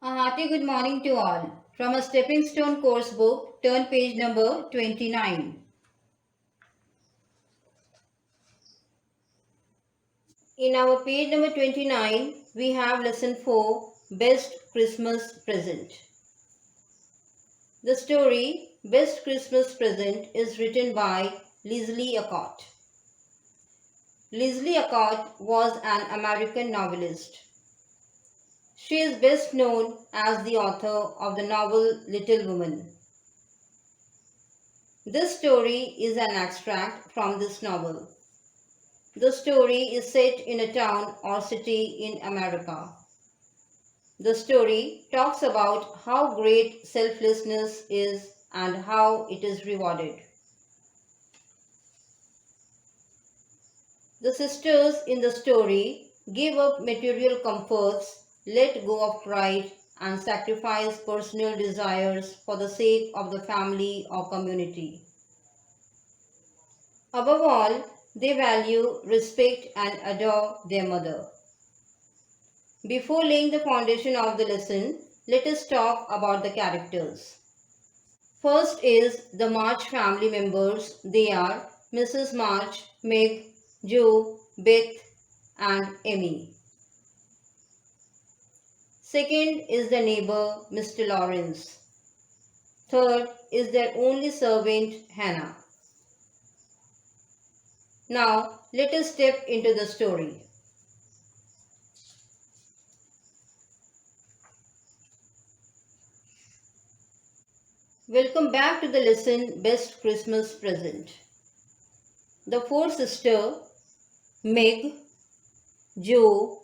A hearty good morning to all. From a stepping stone course book, turn page number 29. In our page number 29, we have lesson 4, Best Christmas Present. The story Best Christmas Present is written by Leslie Alcott. Leslie Alcott was an American novelist. She is best known as the author of the novel Little Woman. This story is an extract from this novel. The story is set in a town or city in America. The story talks about how great selflessness is and how it is rewarded. The sisters in the story give up material comforts, let go of pride, and sacrifice personal desires for the sake of the family or community. Above all, they value, respect, and adore their mother. Before laying the foundation of the lesson, let us talk about the characters. First is the March family members. They are Mrs. March, Meg, Joe, Beth, and Emmy. Second is the neighbor, Mr. Lawrence. Third is their only servant, Hannah. Now, let us step into the story. Welcome back to the lesson Best Christmas Present. The four sisters, Meg, Joe,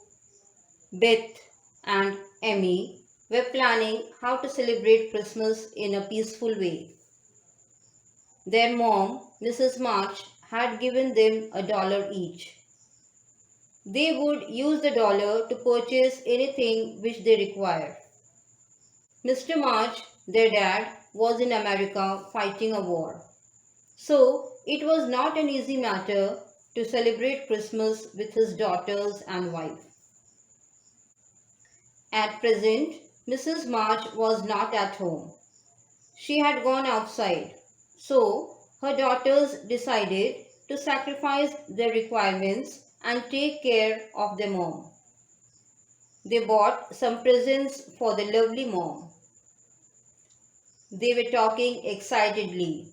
Beth, and Emmy, were planning how to celebrate Christmas in a peaceful way. Their mom, Mrs. March, had given them $1 each. They would use the dollar to purchase anything which they required. Mr. March, their dad, was in America fighting a war. So it was not an easy matter to celebrate Christmas with his daughters and wife. At present, Mrs. March was not at home. She had gone outside. So her daughters decided to sacrifice their requirements and take care of their mom. They bought some presents for the lovely mom. They were talking excitedly.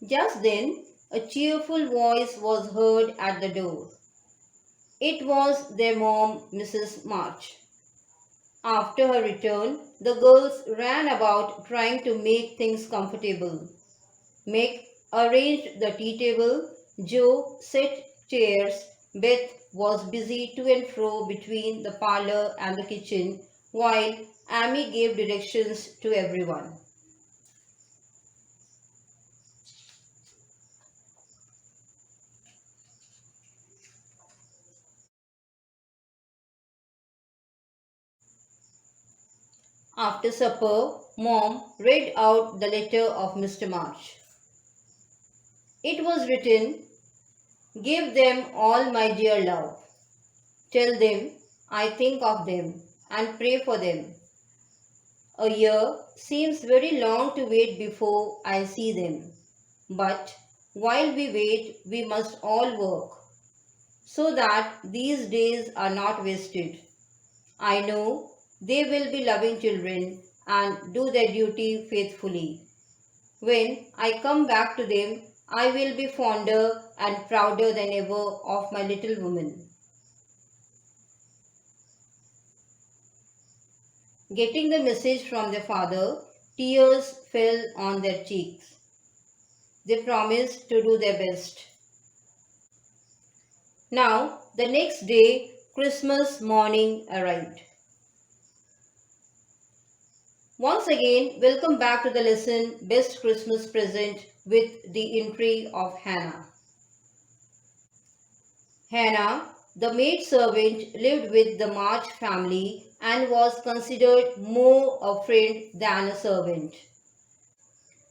Just then, a cheerful voice was heard at the door. It was their mom, Mrs. March. After her return, the girls ran about trying to make things comfortable. Meg arranged the tea table, Joe set chairs, Beth was busy to and fro between the parlor and the kitchen, while Amy gave directions to everyone. After supper, Mom read out the letter of Mr. March. It was written, "Give them all my dear love. Tell them I think of them and pray for them. A year seems very long to wait before I see them. But while we wait, we must all work so that these days are not wasted. I know they will be loving children and do their duty faithfully. When I come back to them, I will be fonder and prouder than ever of my little woman." Getting the message from their father, tears fell on their cheeks. They promised to do their best. Now, the next day, Christmas morning arrived. Once again, welcome back to the lesson Best Christmas Present with the entry of Hannah. Hannah, the maidservant, lived with the March family and was considered more a friend than a servant.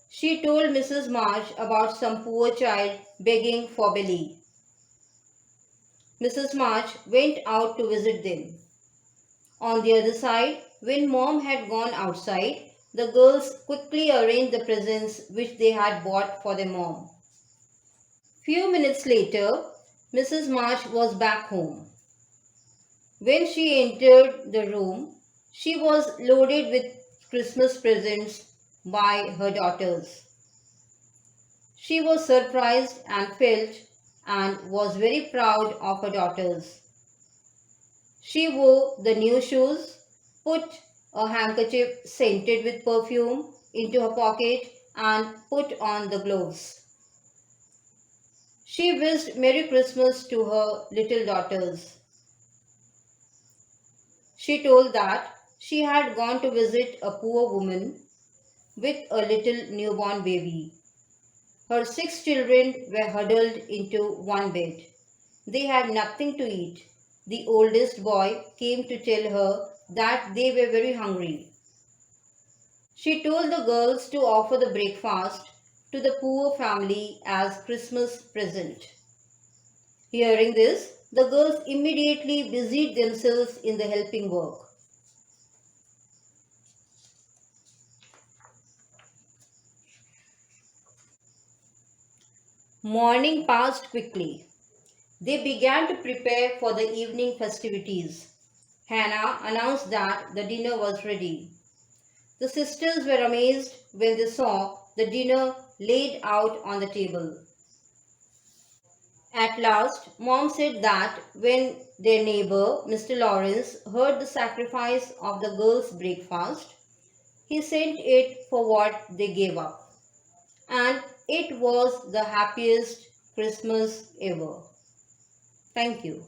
She told Mrs. March about some poor child begging for belly. Mrs. March went out to visit them. On the other side, when mom had gone outside, the girls quickly arranged the presents which they had bought for their mom. Few minutes later, Mrs. March was back home. When she entered the room, she was loaded with Christmas presents by her daughters. She was surprised and felt and was very proud of her daughters. She wore the new shoes, put a handkerchief scented with perfume into her pocket, and put on the gloves. She wished Merry Christmas to her little daughters. She told that she had gone to visit a poor woman with a little newborn baby. Her six children were huddled into one bed. They had nothing to eat. The oldest boy came to tell her that they were very hungry. She told the girls to offer the breakfast to the poor family as Christmas present. Hearing this, the girls immediately busied themselves in the helping work. Morning passed quickly. They began to prepare for the evening festivities. Hannah announced that the dinner was ready. The sisters were amazed when they saw the dinner laid out on the table. At last, Mom said that when their neighbor, Mr. Lawrence, heard the sacrifice of the girls' breakfast, he sent it for what they gave up. And it was the happiest Christmas ever. Thank you.